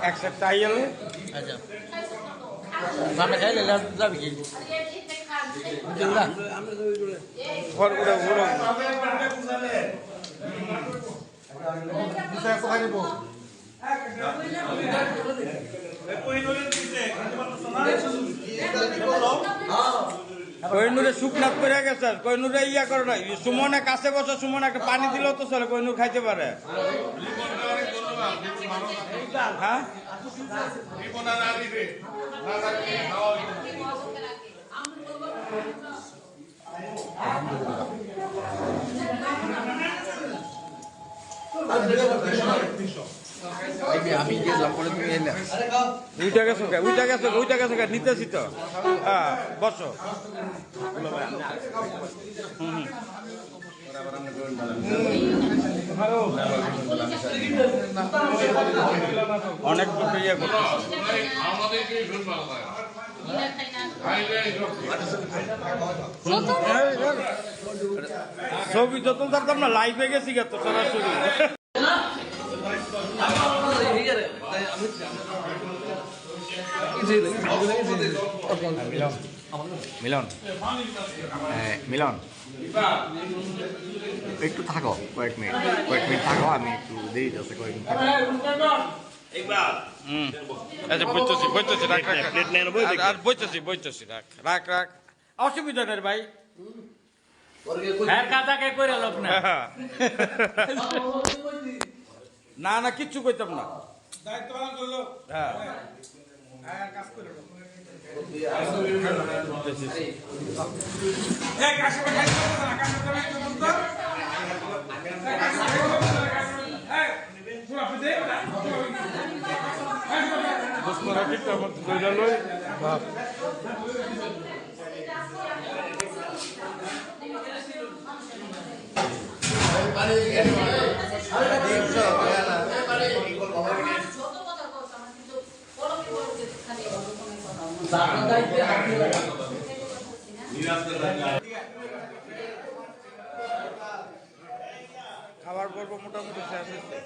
এক সেট চাই গেল আমরা খাইলে যাবি কি কইনুরে শুকনাথ করে গেছে কইনুরে ইয়া করে নাই সুমনে কাছে বসে সুমন একটা পানি দিলেও তো চলে কইনুর খাইতে পারে হ্যাঁ আমি গেলাম পরে তুমি এলে উইটা গেছো নিতেছি তো হ্যাঁ বসো অনেক দুটো ইয়ে করতে ছবি যত ধরতাম না লাইভে গেছি গেত সরাসরি মিলন মিলন একটু থাকো কয়েক মিনিট থাকো আমি একটু দেরি আছে কয়েক মিনিট বইতেছি রাখ অসুবিধা নেই ভাই না কিচ্ছু কইতাম না খাবার পর্ব মোটামুটি শেষ হচ্ছে।